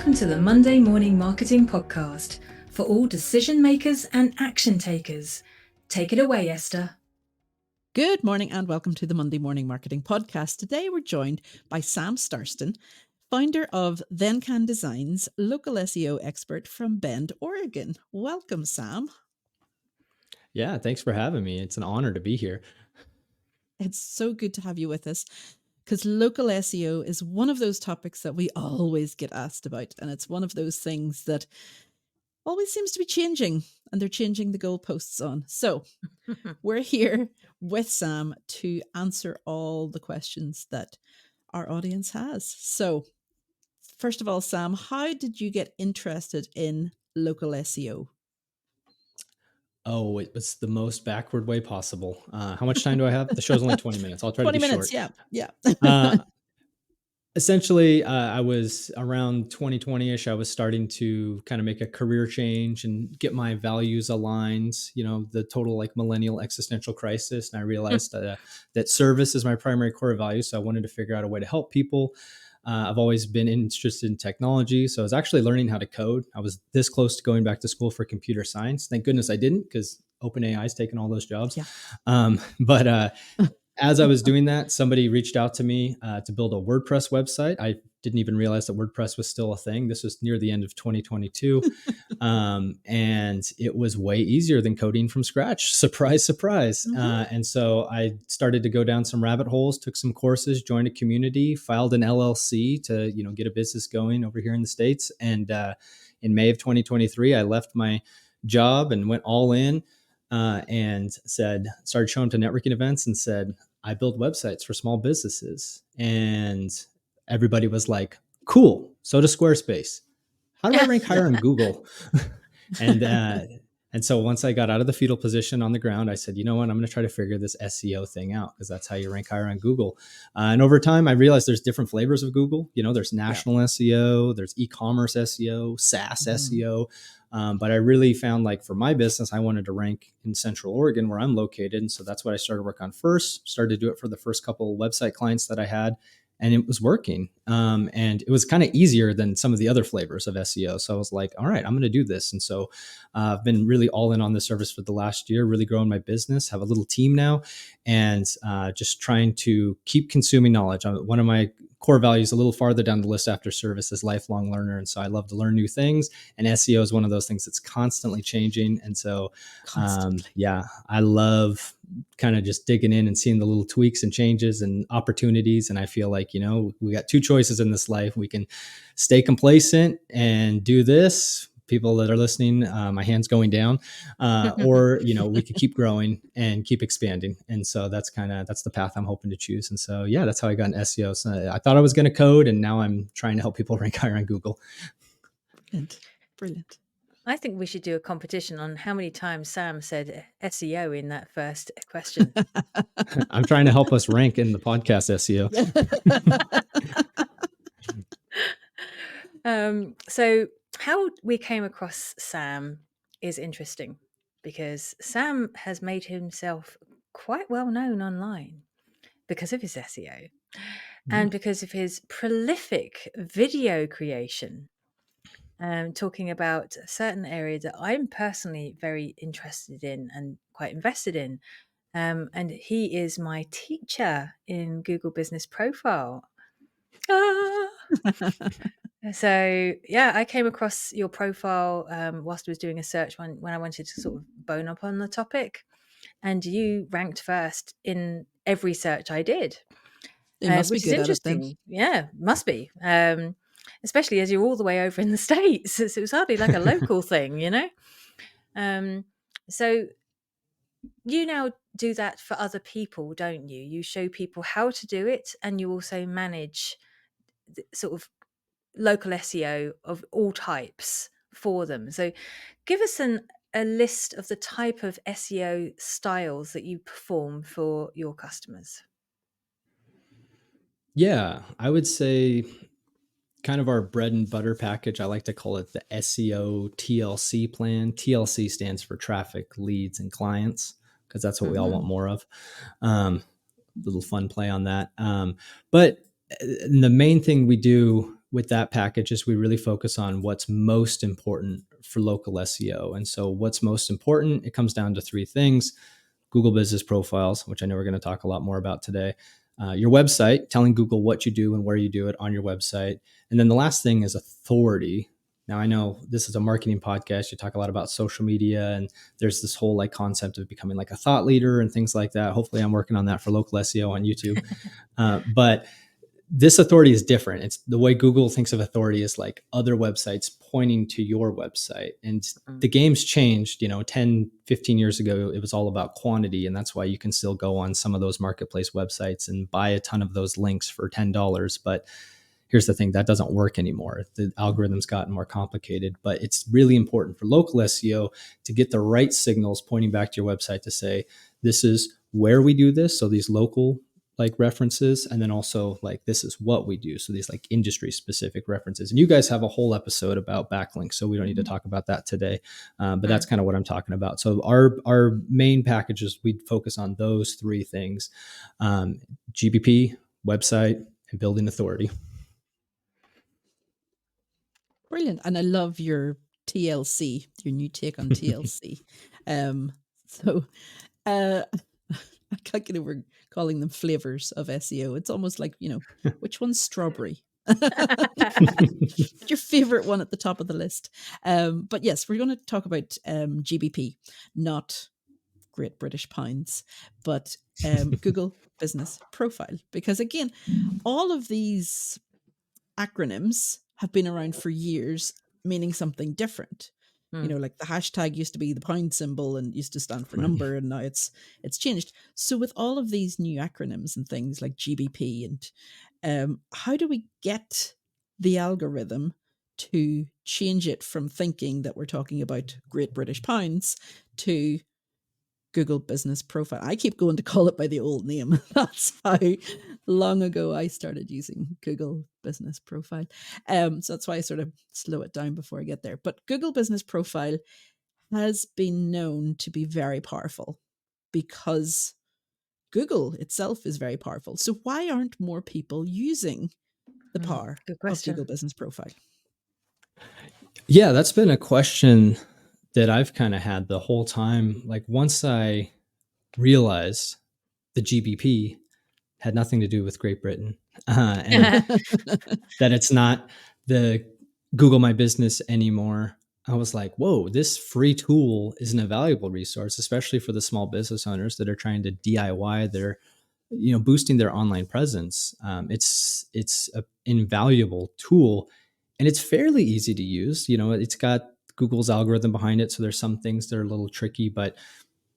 Welcome to the Monday Morning Marketing Podcast for all decision makers and action takers. Take it away, Esther. Good morning and welcome to the Monday Morning Marketing Podcast. Today we're joined by Sam Sarsten, founder of Then Can Designs, local SEO expert from Bend, Oregon. Welcome, Sam. Yeah, thanks for having me. It's an honor to be here. It's so good to have you with us because local SEO is one of those topics that we always get asked about. And it's one of those things that always seems to be changing, and they're changing the goalposts on. So we're here with Sam to answer all the questions that our audience has. So first of all, Sam, how did you get interested in local SEO? Oh, it was the most backward way possible. How much time do I have? The show's only 20 minutes. I'll try to be 20 minutes, short. Yeah. Essentially, I was around 2020-ish. I was starting to kind of make a career change and get my values aligned, the total like millennial existential crisis. And I realized that service is my primary core value. So I wanted to figure out a way to help people. I've always been interested in technology. So I was actually learning how to code. I was this close to going back to school for computer science. Thank goodness I didn't, because OpenAI is taking all those jobs. Yeah. But as I was doing that, somebody reached out to me to build a WordPress website. I didn't even realize that WordPress was still a thing. This was near the end of 2022. And it was way easier than coding from scratch. Surprise, surprise. Mm-hmm. And so I started to go down some rabbit holes, took some courses, joined a community, filed an LLC to, get a business going over here in the States. And in May of 2023, I left my job and went all in. And started showing up to networking events and said, I build websites for small businesses. And everybody was like, cool. So does Squarespace. How do I rank higher on Google? And so once I got out of the fetal position on the ground, I said, you know what, I'm going to try to figure this SEO thing out, because that's how you rank higher on Google. And over time, I realized there's different flavors of Google. There's national SEO, there's e-commerce SEO, SaaS SEO. But I really found, like, for my business, I wanted to rank in Central Oregon, where I'm located. And so that's what I started work on first, started to do it for the first couple of website clients that I had. And it was working. And it was kind of easier than some of the other flavors of SEO. So I was like, all right, I'm going to do this. And so I've been really all in on this service for the last year, really growing my business, have a little team now, and just trying to keep consuming knowledge. One of my core values a little farther down the list after service is lifelong learner. And so I love to learn new things. And SEO is one of those things that's constantly changing. And so, I love kind of just digging in and seeing the little tweaks and changes and opportunities. And I feel like, we got two choices in this life. We can stay complacent and do this. People that are listening, my hand's going down, or, we could keep growing and keep expanding. And so that's the path I'm hoping to choose. And so, that's how I got in SEO. So I thought I was going to code, and now I'm trying to help people rank higher on Google. Brilliant. I think we should do a competition on how many times Sam said SEO in that first question. I'm trying to help us rank in the podcast SEO. So how we came across Sam is interesting, because Sam has made himself quite well known online because of his SEO and because of his prolific video creation. Talking about a certain area that I'm personally very interested in and quite invested in. And he is my teacher in Google Business Profile. So, I came across your profile whilst I was doing a search when I wanted to sort of bone up on the topic. And you ranked first in every search I did. It must be which good is interesting. at it then. Yeah, must be. Especially as you're all the way over in the States. So it was hardly like a local thing, So you now do that for other people, don't you? You show people how to do it, and you also manage sort of local SEO of all types for them. So give us a list of the type of SEO styles that you perform for your customers. Yeah, I would say kind of our bread and butter package. I like to call it the SEO TLC plan. TLC stands for traffic, leads, and clients, because that's what we all want more of. Little fun play on that. But the main thing we do with that package is we really focus on what's most important for local SEO. And so what's most important, it comes down to three things: Google business profiles, which I know we're going to talk a lot more about today, your website, telling Google what you do and where you do it on your website. And then the last thing is authority. Now, I know this is a marketing podcast. You talk a lot about social media, and there's this whole like concept of becoming like a thought leader and things like that. Hopefully I'm working on that for local SEO on YouTube. But this authority is different. It's the way Google thinks of authority is like other websites pointing to your website. And the game's changed, 10, 15 years ago, it was all about quantity. And that's why you can still go on some of those marketplace websites and buy a ton of those links for $10. But here's the thing, that doesn't work anymore. The algorithm's gotten more complicated, but it's really important for local SEO to get the right signals pointing back to your website to say, this is where we do this. So these local like references, and then also like, this is what we do. So these like industry specific references. And you guys have a whole episode about backlinks, so we don't need to talk about that today. But that's kind of what I'm talking about. So our main packages, we focus on those three things: GBP, website, and building authority. Brilliant. And I love your TLC, your new take on TLC. I can't get over calling them flavors of SEO. It's almost like, which one's strawberry? Your favorite one at the top of the list. But yes, we're going to talk about GBP, not Great British Pounds, but Google Business Profile. Because again, all of these acronyms have been around for years, meaning something different. Like the hashtag used to be the pound symbol and used to stand for number, and now it's changed. So with all of these new acronyms and things like GBP, and how do we get the algorithm to change it from thinking that we're talking about Great British Pounds to Google Business Profile? I keep going to call it by the old name. That's how long ago I started using Google Business Profile. So that's why I sort of slow it down before I get there. But Google Business Profile has been known to be very powerful because Google itself is very powerful. So why aren't more people using the power of Google Business Profile? Yeah, that's been a question that I've kind of had the whole time. Like once I realized the GBP had nothing to do with Great Britain, and that it's not the Google My Business anymore, I was like, whoa, this free tool is an invaluable resource, especially for the small business owners that are trying to DIY their, boosting their online presence. It's an invaluable tool, and it's fairly easy to use. It's got Google's algorithm behind it. So there's some things that are a little tricky, but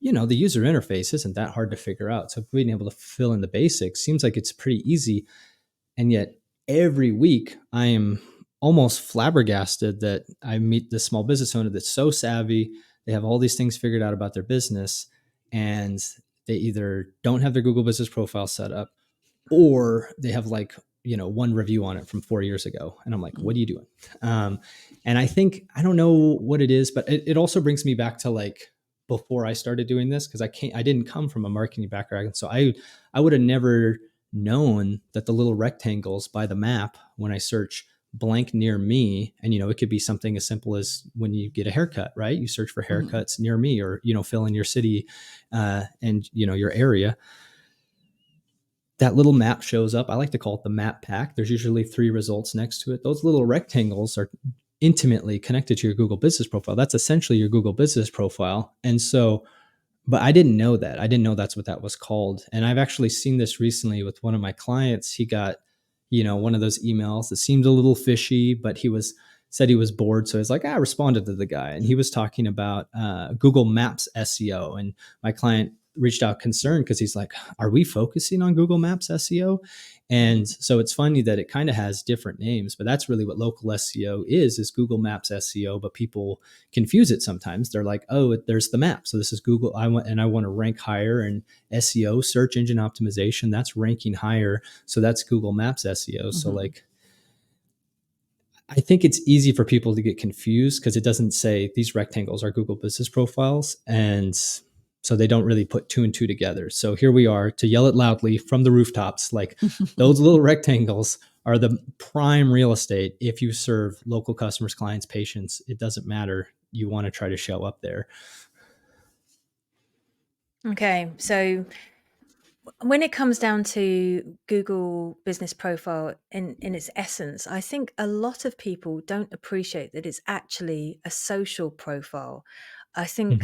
the user interface isn't that hard to figure out. So being able to fill in the basics seems like it's pretty easy. And yet every week I am almost flabbergasted that I meet this small business owner that's so savvy. They have all these things figured out about their business, and they either don't have their Google Business Profile set up, or they have like, one review on it from 4 years ago. And I'm like, what are you doing? And I think, I don't know what it is, but it also brings me back to like before I started doing this, because I didn't come from a marketing background. So I would have never known that the little rectangles by the map, when I search blank near me, and, it could be something as simple as when you get a haircut, right? You search for haircuts near me, or, fill in your city and, your area. That little map shows up. I like to call it the map pack. There's usually 3 results next to it. Those little rectangles are intimately connected to your Google Business Profile. That's essentially your Google Business Profile. And so, but I didn't know that. I didn't know that's what that was called. And I've actually seen this recently with one of my clients. He got, one of those emails that seemed a little fishy, but said he was bored. So he's like, I responded to the guy. And he was talking about Google Maps SEO. And my client reached out concerned because he's like, are we focusing on Google Maps SEO? And so it's funny that it kind of has different names, but that's really what local SEO is Google Maps SEO. But people confuse it sometimes. They're like, oh, there's the map. So this is Google. I want to rank higher, and SEO, search engine optimization, that's ranking higher. So that's Google Maps SEO. So like, I think it's easy for people to get confused because it doesn't say these rectangles are Google Business Profiles. And so they don't really put 2 and 2 together. So here we are to yell it loudly from the rooftops, like those little rectangles are the prime real estate. If you serve local customers, clients, patients, it doesn't matter. You want to try to show up there. Okay, so when it comes down to Google Business Profile in its essence, I think a lot of people don't appreciate that it's actually a social profile. I think,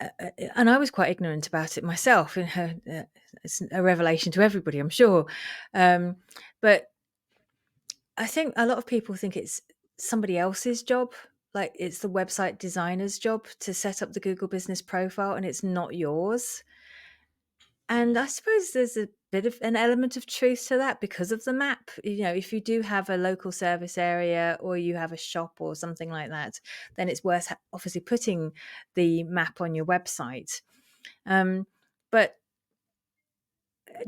Mm-hmm. and I was quite ignorant about it myself. It's a revelation to everybody, I'm sure. But I think a lot of people think it's somebody else's job. Like it's the website designer's job to set up the Google Business Profile, and it's not yours. And I suppose there's a bit of an element of truth to that because of the map. You know, if you do have a local service area or you have a shop or something like that, then it's worth obviously putting the map on your website. But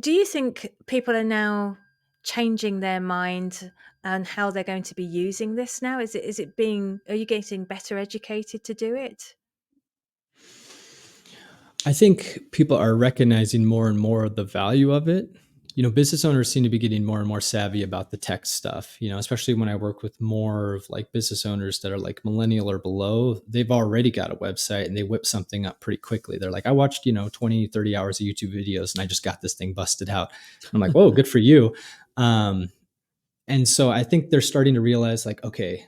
do you think people are now changing their mind and how they're going to be using this now? Are you getting better educated to do it? I think people are recognizing more and more of the value of it. Business owners seem to be getting more and more savvy about the tech stuff, especially when I work with more of like business owners that are like millennial or below. They've already got a website and they whip something up pretty quickly. They're like, I watched, 20, 30 hours of YouTube videos and I just got this thing busted out. I'm like, whoa, good for you. And so I think they're starting to realize like, okay,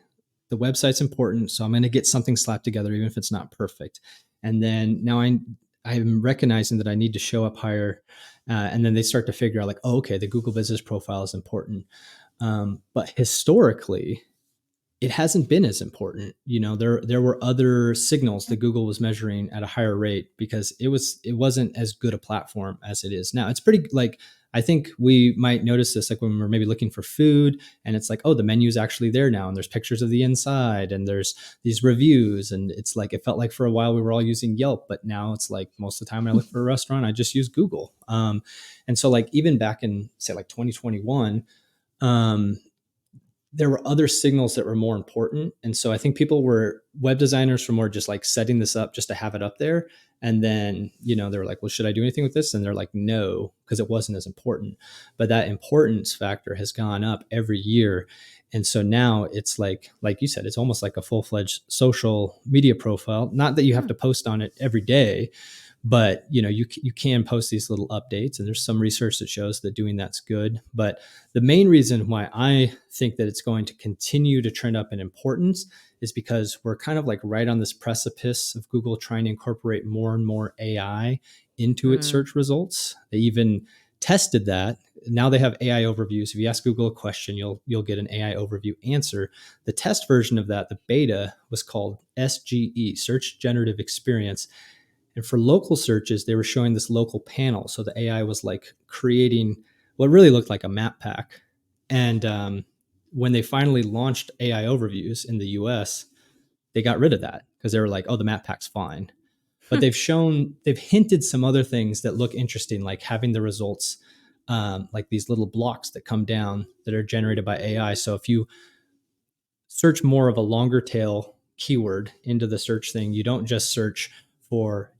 the website's important. So I'm going to get something slapped together, even if it's not perfect. And then now I'm recognizing that I need to show up higher. And then they start to figure out like, oh, okay, the Google Business Profile is important. But historically, it hasn't been as important. There were other signals that Google was measuring at a higher rate because it wasn't as good a platform as it is now. It's pretty like, I think we might notice this like when we're maybe looking for food and it's like, oh, the menu's actually there now and there's pictures of the inside and there's these reviews, and it's like it felt like for a while we were all using Yelp, but now it's like most of the time when I look for a restaurant I just use Google. And so like even back in say like 2021, there were other signals that were more important. And so I think web designers were more just like setting this up just to have it up there. And then, they were like, well, should I do anything with this? And they're like, no, because it wasn't as important. But that importance factor has gone up every year. And so now it's like you said, it's almost like a full-fledged social media profile. Not that you have to post on it every day, but you can post these little updates, and there's some research that shows that doing that's good. But the main reason why I think that it's going to continue to trend up in importance is because we're kind of like right on this precipice of Google trying to incorporate more and more AI into its search results. They even tested that. Now they have AI overviews. If you ask Google a question, you'll get an AI overview answer. The test version of that, the beta, was called SGE, Search Generative Experience. And for local searches, they were showing this local panel. So the AI was like creating what really looked like a map pack. And when they finally launched AI overviews in the US, they got rid of that because they were like, oh, the map pack's fine. But they've hinted some other things that look interesting, like having the results, like these little blocks that come down that are generated by AI. So if you search more of a longer tail keyword into the search thing, you don't just search for,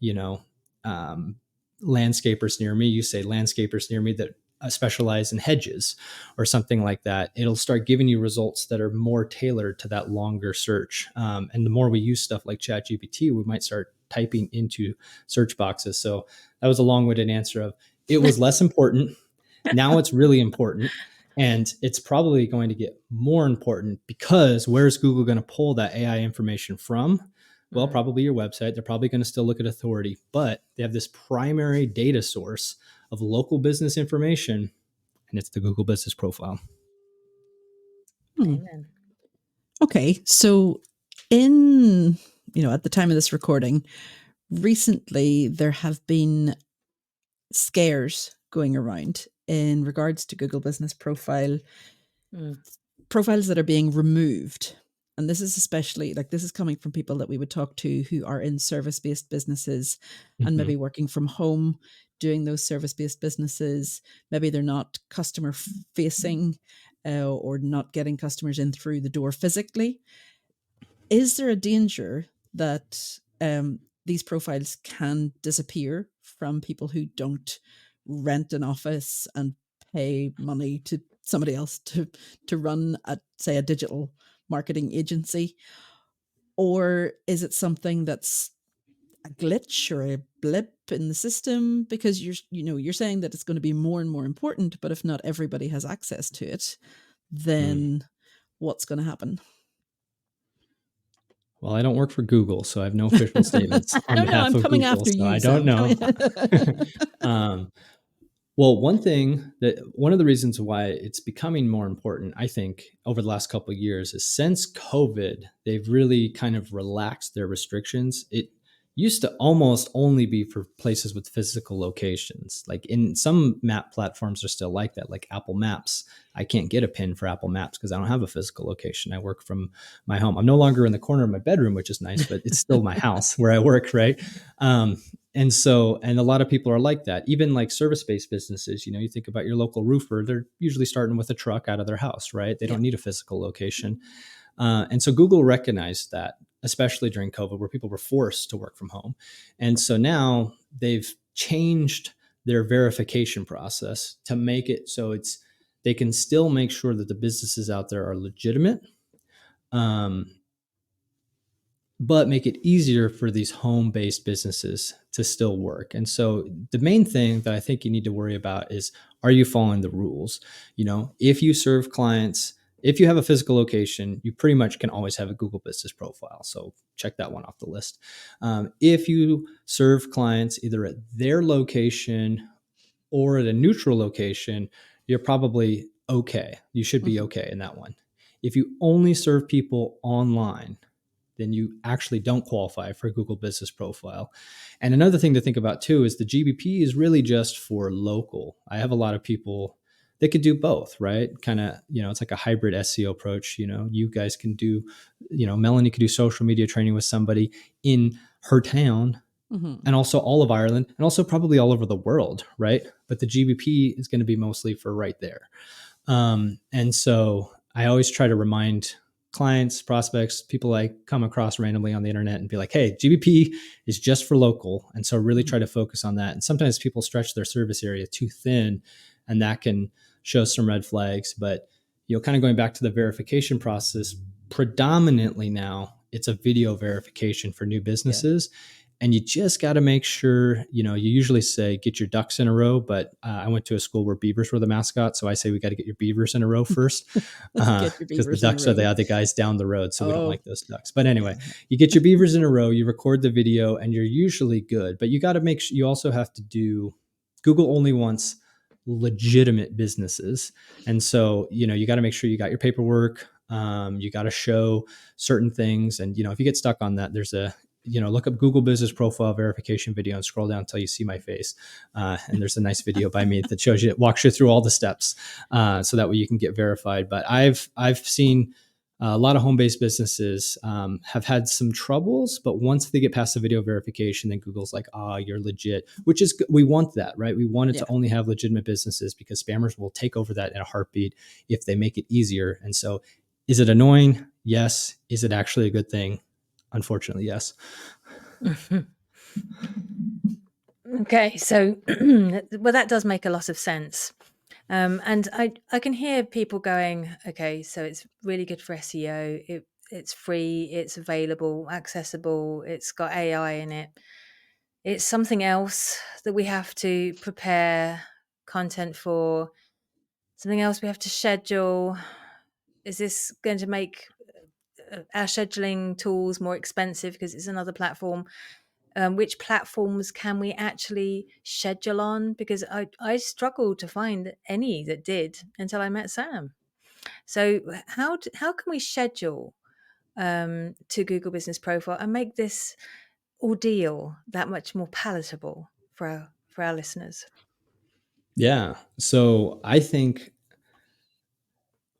landscapers near me. You say landscapers near me that specialize in hedges or something like that. It'll start giving you results that are more tailored to that longer search. And the more we use stuff like ChatGPT, we might start typing into search boxes. So that was a long-winded answer of it was less important. Now it's really important. And it's probably going to get more important because where's Google going to pull that AI information from? Well, probably your website. They're probably going to still look at authority, but they have this primary data source of local business information, and it's the Google Business Profile. Amen. Okay, so at the time of this recording, recently there have been scares going around in regards to Google Business Profile, profiles that are being removed. And this is especially this is coming from people that we would talk to who are in service-based businesses and maybe working from home, doing those service-based businesses. Maybe they're not customer facing or not getting customers in through the door physically. Is there a danger that these profiles can disappear from people who don't rent an office and pay money to somebody else to run say a digital marketing agency, or is it something that's a glitch or a blip in the system? Because you're saying that it's going to be more and more important, but if not everybody has access to it, then what's going to happen? Well, I don't work for Google, so I have no official statements on No, behalf I'm of coming Google, after so you, I don't Sam. know. Well, one of the reasons why it's becoming more important, I think, over the last couple of years is since COVID, they've really kind of relaxed their restrictions. It used to almost only be for places with physical locations. Like in some map platforms are still like that, like Apple Maps. I can't get a pin for Apple Maps because I don't have a physical location. I work from my home. I'm no longer in the corner of my bedroom, which is nice, but it's still my house where I work, right? And a lot of people are like that. Even like service-based businesses, you think about your local roofer, they're usually starting with a truck out of their house, right? They don't need a physical location. And so Google recognized that, especially during COVID, where people were forced to work from home. And so now they've changed their verification process to make it so they can still make sure that the businesses out there are legitimate, but make it easier for these home-based businesses to still work. And so the main thing that I think you need to worry about is, are you following the rules? If you serve clients, if you have a physical location, you pretty much can always have a Google Business profile. So check that one off the list. If you serve clients either at their location or at a neutral location, you're probably okay. You should be okay in that one. If you only serve people online, then you actually don't qualify for a Google Business profile. And another thing to think about too is the GBP is really just for local. I have a lot of people that could do both, right? Kind of, it's like a hybrid SEO approach. You guys can do, Melanie could do social media training with somebody in her town and also all of Ireland and also probably all over the world, right? But the GBP is going to be mostly for right there. And so I always try to remind clients, prospects, people I come across randomly on the internet and be like, hey, GBP is just for local. And so really try to focus on that. And sometimes people stretch their service area too thin, and that can show some red flags. But, kind of going back to the verification process, predominantly now it's a video verification for new businesses. Yeah. And you just got to make sure, you usually say, get your ducks in a row. But I went to a school where beavers were the mascot. So I say we got to get your beavers in a row first. Because the ducks are the other guys down the road. So we don't like those ducks. But anyway, you get your beavers in a row, you record the video, and you're usually good. But you got to make sure, you also have to do, Google only wants legitimate businesses. And so, you got to make sure you got your paperwork. You got to show certain things. And, if you get stuck on that, there's look up Google Business Profile verification video and scroll down until you see my face. And there's a nice video by me that walks you through all the steps, so that way you can get verified. But I've seen a lot of home-based businesses have had some troubles, but once they get past the video verification, then Google's like, you're legit, which is good. We want that, right? We want it to only have legitimate businesses because spammers will take over that in a heartbeat if they make it easier. And so is it annoying? Yes. Is it actually a good thing? Unfortunately, yes. Okay, so well, that does make a lot of sense. And I can hear people going, okay, so it's really good for SEO. It's free, it's available, accessible, it's got AI in it. It's something else that we have to prepare content for, something else we have to schedule. Is this going to make our scheduling tools more expensive because it's another platform? Which platforms can we actually schedule on? Because I struggled to find any that did until I met Sam. So how can we schedule to Google Business Profile and make this ordeal that much more palatable for our listeners? Yeah. So I think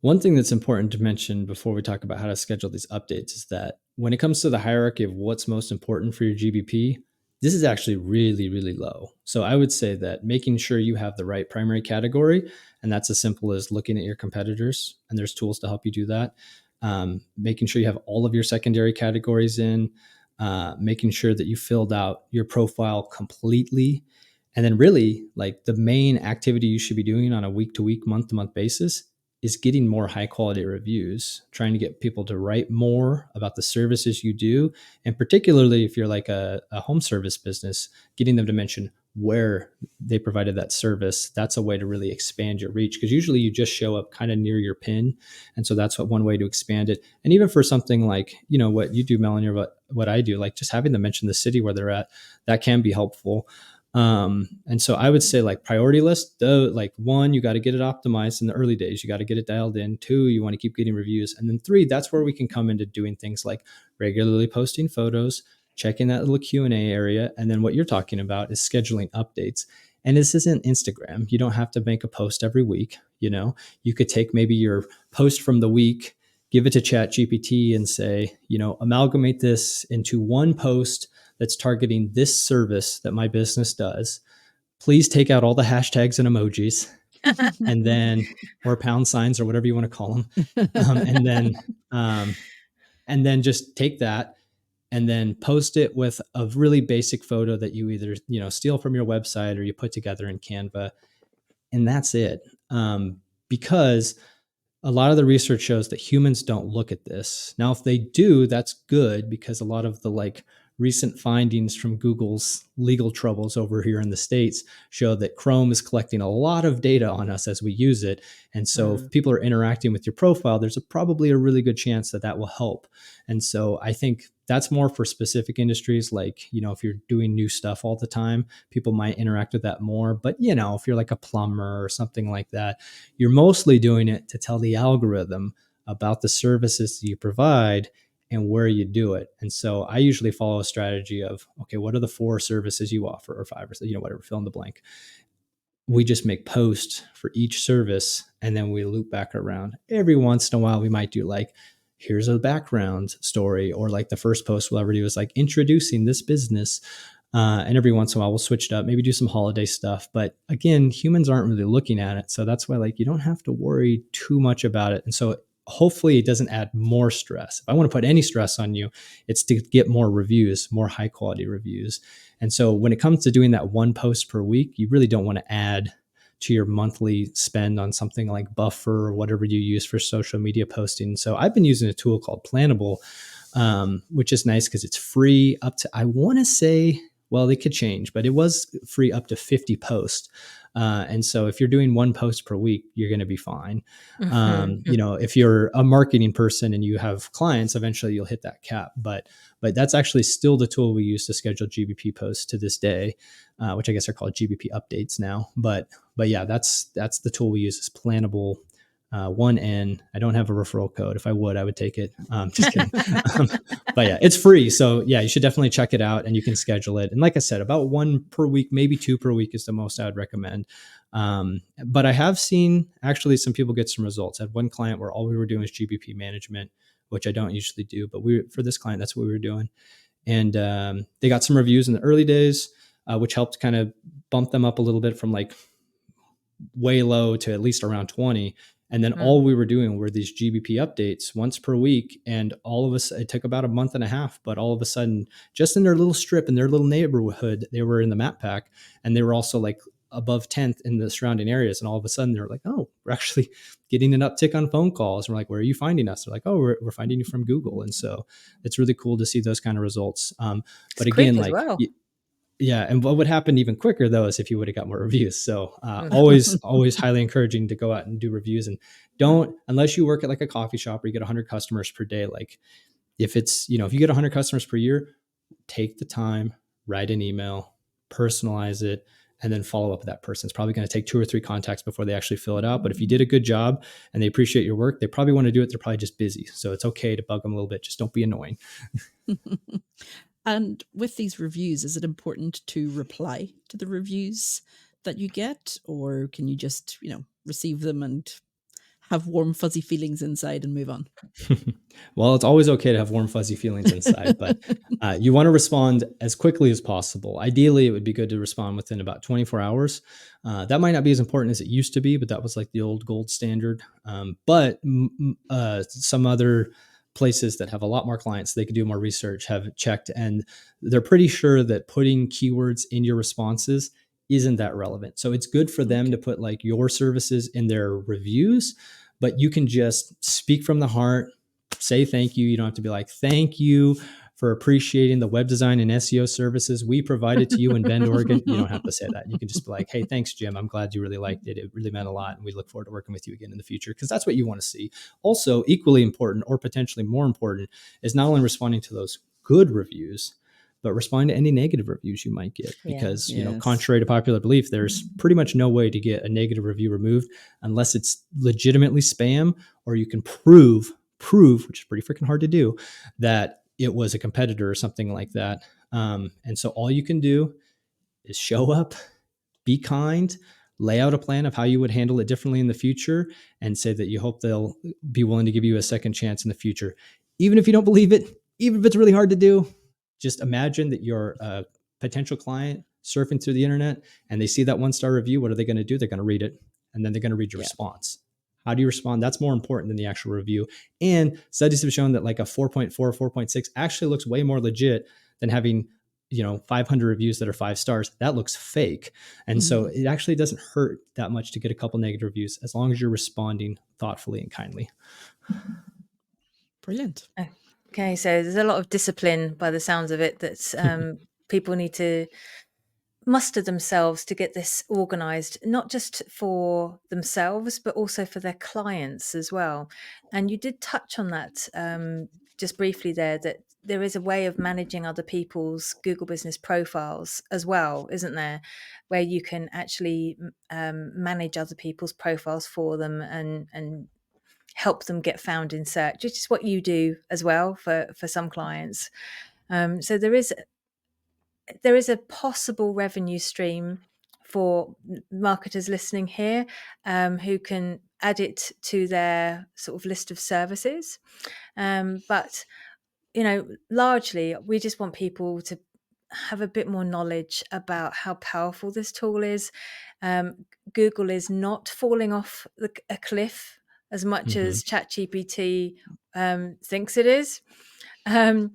one thing that's important to mention before we talk about how to schedule these updates is that when it comes to the hierarchy of what's most important for your GBP, this is actually really, really low. So I would say that making sure you have the right primary category, and that's as simple as looking at your competitors, and there's tools to help you do that. Making sure you have all of your secondary categories in, making sure that you filled out your profile completely. And then really like the main activity you should be doing on a week to week, month to month basis is getting more high quality reviews, trying to get people to write more about the services you do. And particularly if you're like a home service business, getting them to mention where they provided that service. That's a way to really expand your reach, because usually you just show up kind of near your pin. And so that's one way to expand it. And even for something like, what you do, Melanie, or what I do, like just having them mention the city where they're at, that can be helpful. And so I would say like priority list, though, like 1, you got to get it optimized in the early days. You got to get it dialed in. 2, you want to keep getting reviews. And then 3, that's where we can come into doing things like regularly posting photos, checking that little Q&A area. And then what you're talking about is scheduling updates. And this isn't Instagram. You don't have to make a post every week. You could take maybe your post from the week, give it to ChatGPT and say, amalgamate this into one post that's targeting this service that my business does. Please take out all the hashtags and emojis and then, or pound signs or whatever you want to call them. And then just take that and then post it with a really basic photo that you either, steal from your website or you put together in Canva. And that's it. Because a lot of the research shows that humans don't look at this. Now, if they do, that's good, because a lot of the recent findings from Google's legal troubles over here in the States show that Chrome is collecting a lot of data on us as we use it. And so if people are interacting with your profile, there's probably a really good chance that will help. And so I think that's more for specific industries. Like, if you're doing new stuff all the time, people might interact with that more. But, if you're like a plumber or something like that, you're mostly doing it to tell the algorithm about the services that you provide and where you do it. And so I usually follow a strategy of, okay, what are the 4 services you offer, or 5, or whatever, fill in the blank. We just make posts for each service, and then we loop back around. Every once in a while, we might do like, here's a background story, or like the first post we'll ever do is like introducing this business. And every once in a while, we'll switch it up, maybe do some holiday stuff. But again, humans aren't really looking at it. So that's why you don't have to worry too much about it. And so hopefully it doesn't add more stress. If I want to put any stress on you, it's to get more reviews, more high quality reviews. And so when it comes to doing that 1 post per week, you really don't want to add to your monthly spend on something like Buffer or whatever you use for social media posting. So I've been using a tool called Plannable, which is nice because it's free up to, I want to say, well, they could change, but it was free up to 50 posts. And so if you're doing 1 post per week, you're going to be fine. If you're a marketing person and you have clients, eventually you'll hit that cap. But that's actually still the tool we use to schedule GBP posts to this day, which I guess are called GBP updates now. But yeah, that's the tool we use, is Plannable. 1N. I don't have a referral code. If I would, I would take it. Just kidding. But yeah, it's free. So yeah, you should definitely check it out, and you can schedule it. And like I said, about 1 per week, maybe 2 per week is the most I would recommend. But I have seen actually some people get some results. I had one client where all we were doing was GBP management, which I don't usually do, but for this client, that's what we were doing. And they got some reviews in the early days, which helped kind of bump them up a little bit from like way low to at least around 20. And then all we were doing were these GBP updates once per week. And all of us, it took about a month and a half, but all of a sudden, just in their little strip, in their little neighborhood, they were in the map pack, and they were also like above 10th in the surrounding areas. And all of a sudden they're like, oh, we're actually getting an uptick on phone calls. And we're like, where are you finding us? They're like, oh, we're finding you from Google. And so it's really cool to see those kind of results. But again, like, well. Yeah. And what would happen even quicker though, is if you would have got more reviews. So always highly encouraging to go out and do reviews, and don't, unless you work at like a coffee shop where you get 100 customers per day. Like if it's, if you get 100 customers per year, take the time, write an email, personalize it, and then follow up with that person. It's probably going to take 2 or 3 contacts before they actually fill it out. But if you did a good job and they appreciate your work, they probably want to do it. They're probably just busy. So it's okay to bug them a little bit. Just don't be annoying. And with these reviews, is it important to reply to the reviews that you get, or can you just, receive them and have warm, fuzzy feelings inside and move on? Well, it's always okay to have warm, fuzzy feelings inside, but you want to respond as quickly as possible. Ideally, it would be good to respond within about 24 hours. That might not be as important as it used to be, but that was like the old gold standard. But some other places that have a lot more clients, they could do more research, have checked, and they're pretty sure that putting keywords in your responses isn't that relevant. So it's good for them to put like your services in their reviews, but you can just speak from the heart, say thank you. You don't have to be like, thank you for appreciating the web design and SEO services we provided to you in Bend, Oregon. You don't have to say that. You can just be like, hey, thanks, Jim. I'm glad you really liked it. It really meant a lot. And we look forward to working with you again in the future, because that's what you want to see. Also, equally important, or potentially more important, is not only responding to those good reviews, but respond to any negative reviews you might get, because Yes. contrary to popular belief, there's pretty much no way to get a negative review removed unless it's legitimately spam, or you can prove, which is pretty freaking hard to do, that it was a competitor or something like that. And so all you can do is show up, be kind, lay out a plan of how you would handle it differently in the future, and say that you hope they'll be willing to give you a second chance in the future. Even if you don't believe it, even if it's really hard to do, just imagine that you're a potential client surfing through the internet and they see that 1-star review. What are they going to do? They're going to read it, and then they're going to read your response. How do you respond? That's more important than the actual review. And studies have shown that like a 4.4, 4.6 actually looks way more legit than having 500 reviews that are 5 stars. That looks fake. And so it actually doesn't hurt that much to get a couple negative reviews, as long as you're responding thoughtfully and kindly. Brilliant. Okay, so there's a lot of discipline by the sounds of it that people need to muster themselves to get this organized, not just for themselves, but also for their clients as well. And you did touch on that just briefly there, that there is a way of managing other people's Google business profiles as well, isn't there? Where you can actually manage other people's profiles for them and help them get found in search, which is what you do as well for some clients. So there is a possible revenue stream for marketers listening here who can add it to their sort of list of services. But largely we just want people to have a bit more knowledge about how powerful this tool is. Google is not falling off a cliff as much as ChatGPT thinks it is. And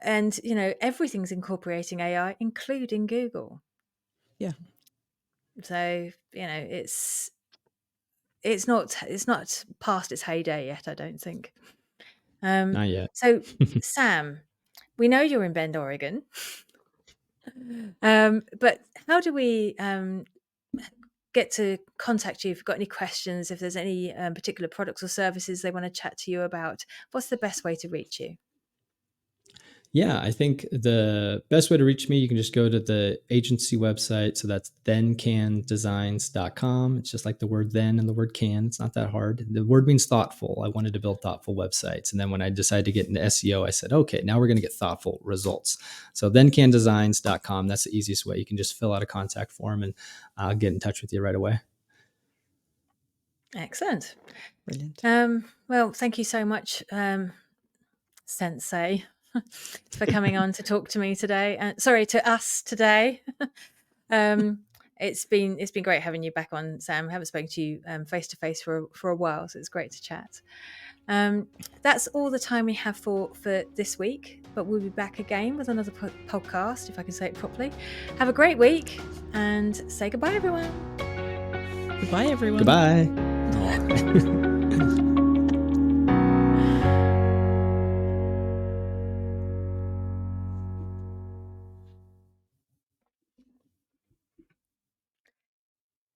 everything's incorporating AI, including Google. Yeah. So it's not past its heyday yet, I don't think. Not yet. So Sam, we know you're in Bend, Oregon. But how do we get to contact you if you've got any questions, if there's any particular products or services they want to chat to you about? What's the best way to reach you? Yeah, I think the best way to reach me, you can just go to the agency website. So that's thencandesigns.com. It's just like the word then and the word can. It's not that hard. The word means thoughtful. I wanted to build thoughtful websites. And then when I decided to get into SEO, I said, okay, now we're going to get thoughtful results. So thencandesigns.com. That's the easiest way. You can just fill out a contact form and I'll get in touch with you right away. Excellent. Brilliant. Well, thank you so much, Sensei, for coming on to talk to me today. To us today. It's been great having you back on, Sam. I haven't spoken to you face to face for a while, so it's great to chat. That's all the time we have for this week, but we'll be back again with another podcast, if I can say it properly. Have a great week and say goodbye, everyone. Goodbye, everyone. Goodbye.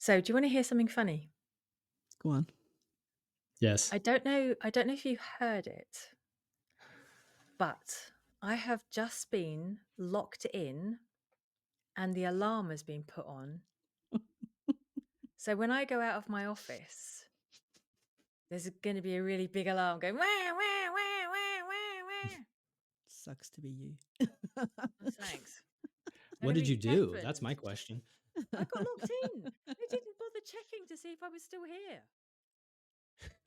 So, do you want to hear something funny? Go on. Yes. I don't know if you heard it, but I have just been locked in and the alarm has been put on. So when I go out of my office, there's going to be a really big alarm going, wah, wah, wah, wah, wah, wah. Sucks to be you. Thanks. What did you do? Deafened. That's my question. I got locked in. They didn't bother checking to see if I was still here.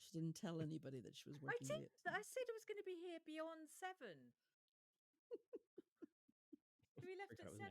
She didn't tell anybody that she was working late. I said I was going to be here beyond 7. We left at 7.